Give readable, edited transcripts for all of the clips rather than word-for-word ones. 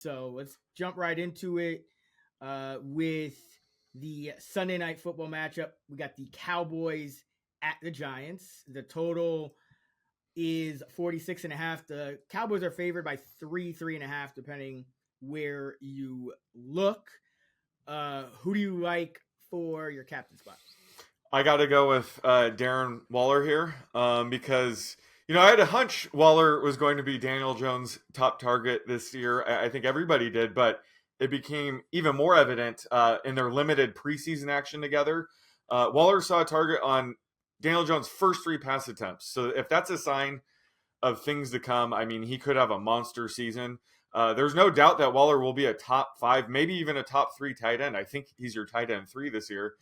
So let's jump right into it with the Sunday night football matchup. We got the Cowboys at the Giants. The total is 46.5. The Cowboys are favored by 3.5, depending where you look. Who do you like for your captain spot? I got to go with Darren Waller here because, I had a hunch Waller was going to be Daniel Jones' top target this year. I think everybody did, but it became even more evident in their limited preseason action together. Waller saw a target on Daniel Jones' first 3 pass attempts. So if that's a sign of things to come, I mean, he could have a monster season. There's no doubt that Waller will be a top 5, maybe even a top 3 tight end. I think he's your tight end 3 this year.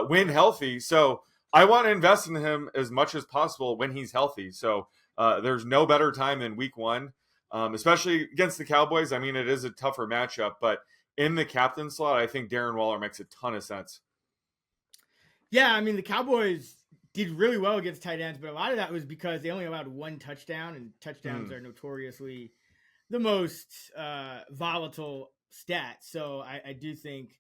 When healthy. So I want to invest in him as much as possible when he's healthy. So there's no better time than week 1, especially against the Cowboys. I mean, it is a tougher matchup, but in the captain slot, I think Darren Waller makes a ton of sense. Yeah, I mean, the Cowboys did really well against tight ends, but a lot of that was because they only allowed 1 touchdown, and touchdowns are notoriously the most volatile stat. So I do think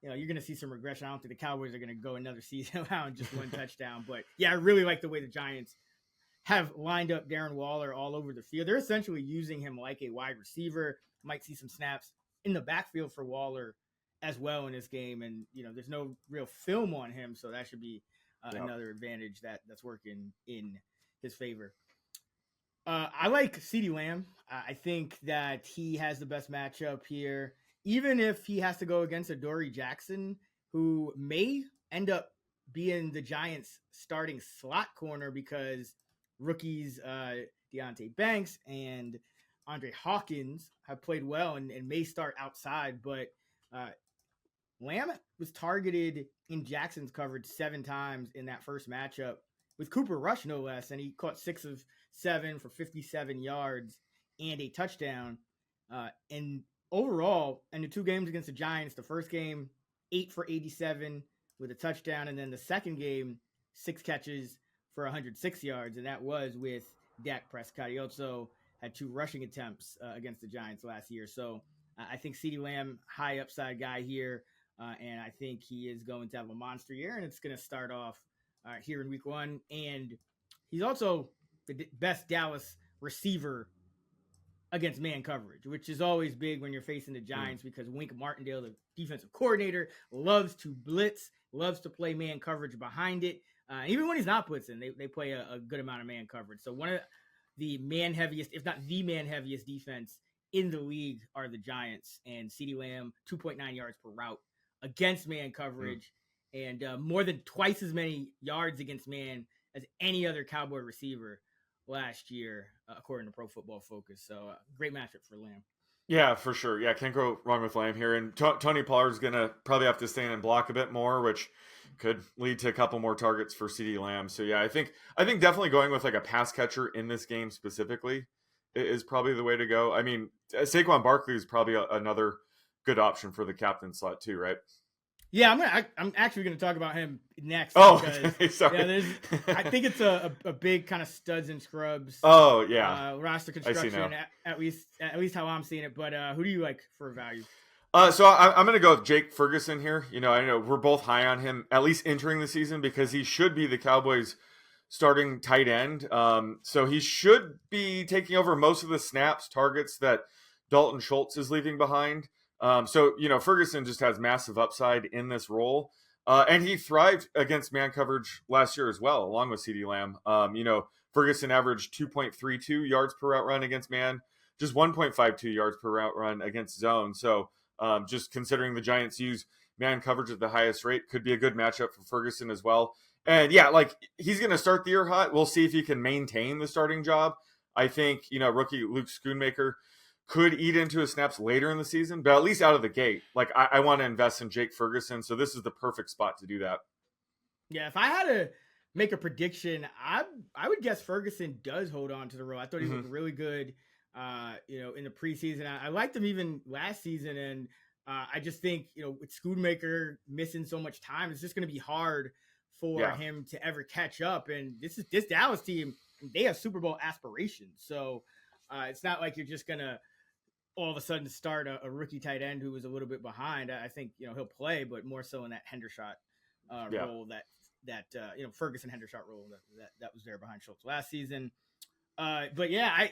you're going to see some regression. I don't think the Cowboys are going to go another season allowing just 1 touchdown. But yeah, I really like the way the Giants have lined up Darren Waller all over the field. They're essentially using him like a wide receiver. Might see some snaps in the backfield for Waller as well in this game. And, there's no real film on him, so that should be another advantage that's working in his favor. I like CeeDee Lamb. I think that he has the best matchup here, even if he has to go against Adoree Jackson, who may end up being the Giants' starting slot corner because rookies Deonte Banks and Andre Hawkins have played well and may start outside. But Lamb was targeted in Jackson's coverage 7 times in that first matchup with Cooper Rush, no less, and he caught 6 of 7 for 57 yards and a touchdown. And overall, in the 2 games against the Giants, the first game, 8 for 87 with a touchdown, and then the second game, 6 catches for 106 yards, and that was with Dak Prescott. He also had 2 rushing attempts against the Giants last year. So I think CeeDee Lamb, high upside guy here, and I think he is going to have a monster year, and it's going to start off here in week 1. And he's also the best Dallas receiver against man coverage, which is always big when you're facing the Giants because Wink Martindale, the defensive coordinator, loves to blitz, loves to play man coverage behind it. Even when he's not blitzing, they play a good amount of man coverage. So one of the man heaviest, if not the man heaviest defense in the league are the Giants, and CeeDee Lamb, 2.9 yards per route against man coverage and more than twice as many yards against man as any other Cowboy receiver last year, according to Pro Football Focus. So great matchup for Lamb. Yeah, for sure. Yeah, can't go wrong with Lamb here. And Tony Pollard's going to probably have to stand and block a bit more, which could lead to a couple more targets for CeeDee Lamb. So yeah, I think definitely going with like a pass catcher in this game specifically is probably the way to go. I mean, Saquon Barkley is probably another good option for the captain slot too, right? Yeah, I'm actually going to talk about him next. Oh, because, okay, sorry. Yeah, I think it's a big kind of studs and scrubs. Oh yeah, roster construction at least how I'm seeing it. But who do you like for value? So I'm going to go with Jake Ferguson here. I know we're both high on him, at least entering the season, because he should be the Cowboys' starting tight end. So he should be taking over most of the snaps, targets that Dalton Schultz is leaving behind. So Ferguson just has massive upside in this role. And he thrived against man coverage last year as well, along with CeeDee Lamb. Ferguson averaged 2.32 yards per route run against man, just 1.52 yards per route run against zone. So just considering the Giants use man coverage at the highest rate, could be a good matchup for Ferguson as well. And yeah, like he's going to start the year hot. We'll see if he can maintain the starting job. I think, rookie Luke Schoonmaker could eat into his snaps later in the season, but at least out of the gate, like I want to invest in Jake Ferguson. So this is the perfect spot to do that. Yeah, if I had to make a prediction, I would guess Ferguson does hold on to the role. I thought he looked really good, in the preseason. I liked him even last season, and I just think, with Schoonmaker missing so much time, it's just going to be hard for him to ever catch up. And this Dallas team, they have Super Bowl aspirations, so it's not like you're just gonna all of a sudden start a rookie tight end who was a little bit behind. I think he'll play, but more so in that Hendershot role that Ferguson Hendershot role that was there behind Schultz last season. But yeah, I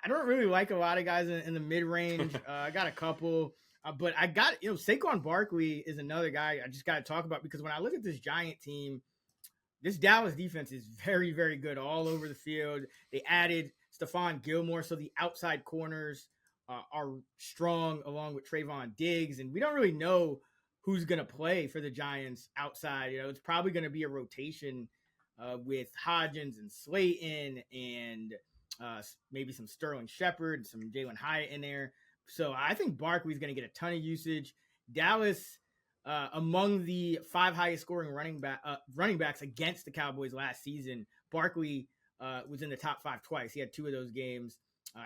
don't really like a lot of guys in the mid range. I got a couple, but I got Saquon Barkley is another guy I just got to talk about, because when I look at this Giant team, this Dallas defense is very, very good all over the field. They added Stephon Gilmore, so the outside corners are strong, along with Trayvon Diggs, and we don't really know who's going to play for the Giants outside. It's probably going to be a rotation with Hodgins and Slayton and maybe some Sterling Shepard, some Jalen Hyatt in there. So I think Barkley's going to get a ton of usage. Dallas, among the 5 highest scoring running backs against the Cowboys last season, Barkley was in the top 5 twice. He had 2 of those games.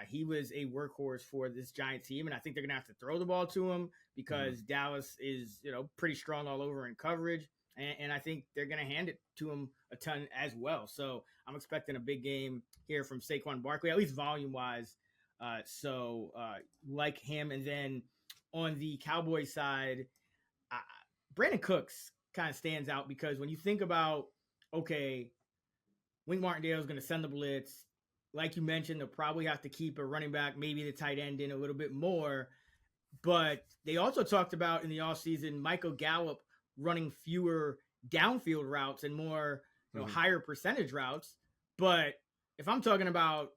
He was a workhorse for this Giant team, and I think they're going to have to throw the ball to him because Dallas is, pretty strong all over in coverage, and I think they're going to hand it to him a ton as well. So I'm expecting a big game here from Saquon Barkley, at least volume-wise. Like him. And then on the Cowboys side, Brandon Cooks kind of stands out because when you think about, okay, Wink Martindale is going to send the blitz. Like you mentioned, they'll probably have to keep a running back, maybe the tight end in a little bit more. But they also talked about in the offseason, Michael Gallup running fewer downfield routes and more higher percentage routes. But if I'm talking about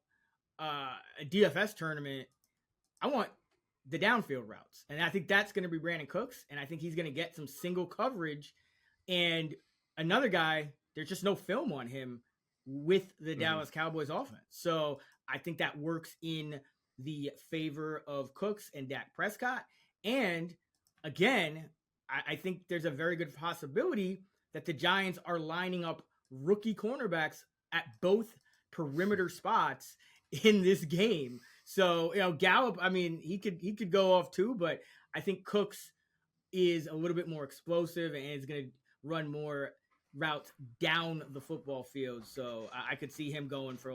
a DFS tournament, I want the downfield routes. And I think that's going to be Brandon Cooks. And I think he's going to get some single coverage. And another guy, there's just no film on him with the Dallas Cowboys offense. So I think that works in the favor of Cooks and Dak Prescott. And again, I think there's a very good possibility that the Giants are lining up rookie cornerbacks at both perimeter spots in this game. So, Gallup, I mean, he could go off too, but I think Cooks is a little bit more explosive and is going to run more routes down the football field. So I could see him going for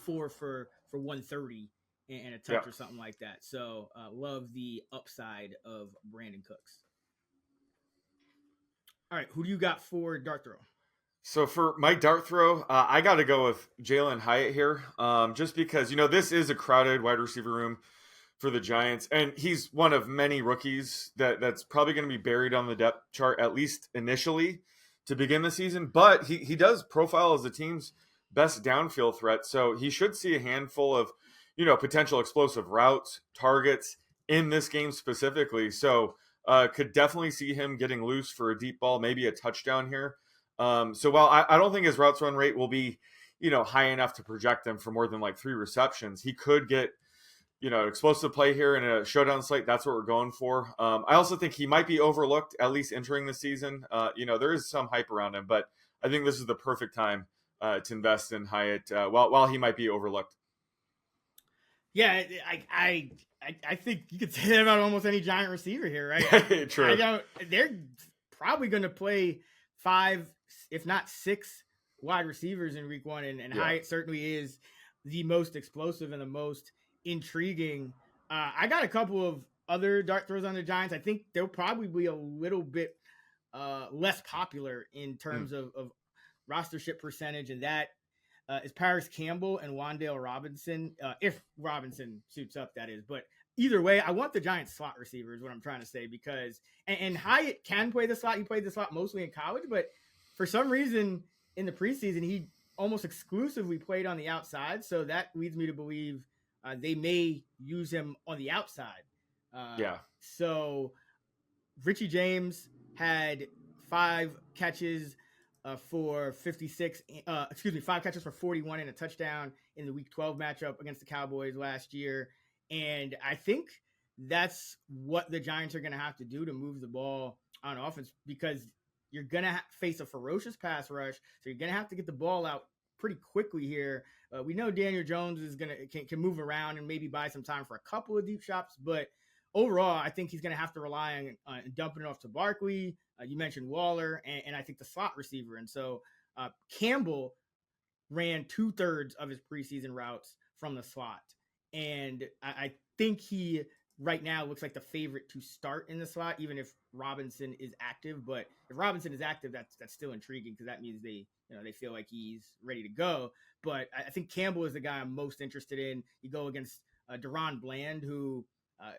4 for 130 and a touch or something like that. So love the upside of Brandon Cooks. All right, who do you got for dart throw? So for my dart throw, I got to go with Jalen Hyatt here, just because, this is a crowded wide receiver room for the Giants, and he's one of many rookies that's probably going to be buried on the depth chart, at least initially, to begin the season. But he does profile as the team's best downfield threat, so he should see a handful of, potential explosive routes, targets in this game specifically. So could definitely see him getting loose for a deep ball, maybe a touchdown here. So while I don't think his routes run rate will be, high enough to project him for more than 3 receptions, he could get, explosive play here in a showdown slate. That's what we're going for. I also think he might be overlooked, at least entering the season. There is some hype around him, but I think this is the perfect time to invest in Hyatt while he might be overlooked. Yeah, I think you could say that about almost any Giant receiver here, right? True. They're probably going to play 5, if not 6 wide receivers in week 1. And Hyatt certainly is the most explosive and the most intriguing. I got a couple of other dart throws on the Giants. I think they'll probably be a little bit less popular in terms of rostership percentage. And that is Paris Campbell and Wan'Dale Robinson. If Robinson suits up, that is. But either way, I want the Giants slot receiver is what I'm trying to say, because and Hyatt can play the slot. He played the slot mostly in college, but for some reason in the preseason, he almost exclusively played on the outside. So that leads me to believe they may use him on the outside. So Richie James had 5 catches for 56, 5 catches for 41 and a touchdown in the week 12 matchup against the Cowboys last year. And I think that's what the Giants are going to have to do to move the ball on offense, because you're going to face a ferocious pass rush. So you're going to have to get the ball out pretty quickly here. We know Daniel Jones is can move around and maybe buy some time for a couple of deep shots, but overall, I think he's going to have to rely on dumping it off to Barkley. You mentioned Waller, and I think the slot receiver. And so Campbell ran 2/3 of his preseason routes from the slot. And I think he right now looks like the favorite to start in the slot, even if Robinson is active. But if Robinson is active, that's still intriguing because that means they feel like he's ready to go. But I think Campbell is the guy I'm most interested in. You go against Deron Bland, who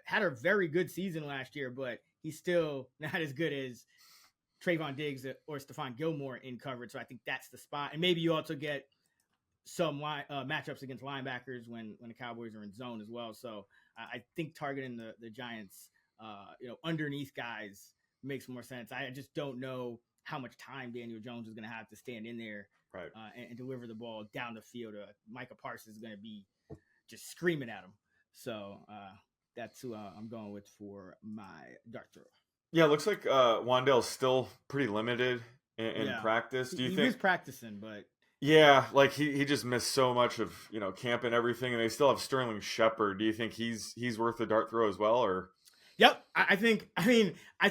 had a very good season last year, but he's still not as good as Trayvon Diggs or Stephon Gilmore in coverage. So I think that's the spot. And maybe you also get some matchups against linebackers when the Cowboys are in zone as well. So I think targeting the Giants, underneath guys makes more sense. I just don't know how much time Daniel Jones is going to have to stand in there right. and deliver the ball down the field. Micah Parsons is going to be just screaming at him. So that's who I'm going with for my dart throw. Yeah, it looks like Wan'Dale's still pretty limited in practice. Do you think he was practicing, but yeah, like he just missed so much of camp and everything, and they still have Sterling Shepard. Do you think he's worth the dart throw as well, or? Yep, I think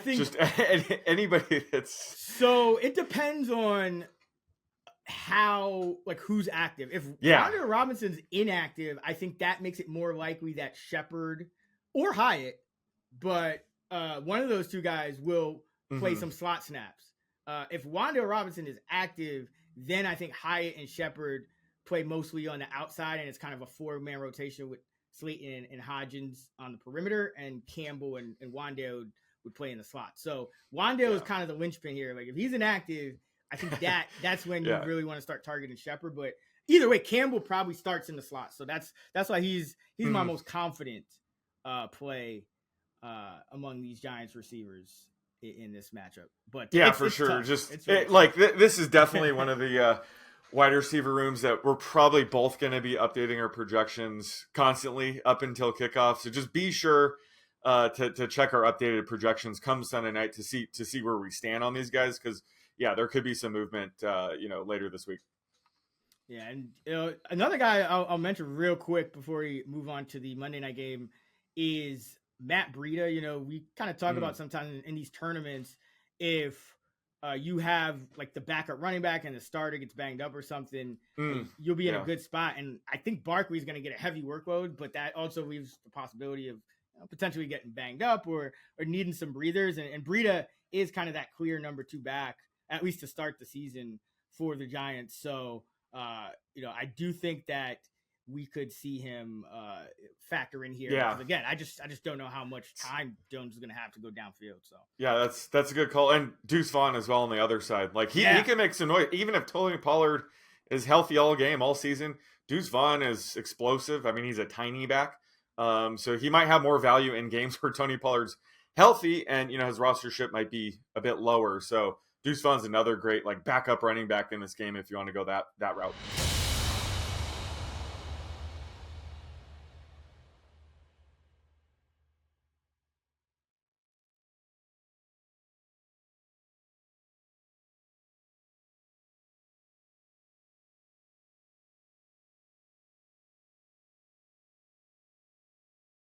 just anybody that's. So it depends on who's active. If Wan'Dale Robinson's inactive, I think that makes it more likely that Shepard or Hyatt, but one of those two guys will play some slot snaps. If Wan'Dale Robinson is active, then I think Hyatt and Shepard play mostly on the outside, and it's kind of a 4-man rotation with Slayton and Hodgins on the perimeter, and Campbell and Wan'Dale would play in the slot. So Wan'Dale is kind of the linchpin here. Like if he's inactive, I think that's when you really want to start targeting Shepard. But either way, Campbell probably starts in the slot. So that's why he's my most confident play among these Giants receivers in this matchup. But for sure. Tough. Just this is definitely one of the wide receiver rooms that we're probably both going to be updating our projections constantly up until kickoff. So just be sure to check our updated projections come Sunday night to see where we stand on these guys, because there could be some movement later this week. Yeah, and another guy I'll mention real quick before we move on to the Monday night game is Matt Breida. We kind of talk about sometimes in these tournaments, if you have like the backup running back and the starter gets banged up or something, you'll be in a good spot. And I think Barkley's going to get a heavy workload, but that also leaves the possibility of potentially getting banged up or needing some breathers. And Breida is kind of that clear number 2 back, at least to start the season for the Giants. So, I do think that we could see him factor in here. Yeah. Because again, I just don't know how much time Jones is going to have to go downfield. So yeah, that's a good call. And Deuce Vaughn as well on the other side. Like he can make some noise, even if Tony Pollard is healthy all game, all season. Deuce Vaughn is explosive. I mean, he's a tiny back, so he might have more value in games where Tony Pollard's healthy and his rostership might be a bit lower. So Deuce Vaughn's another great backup running back in this game if you want to go that route.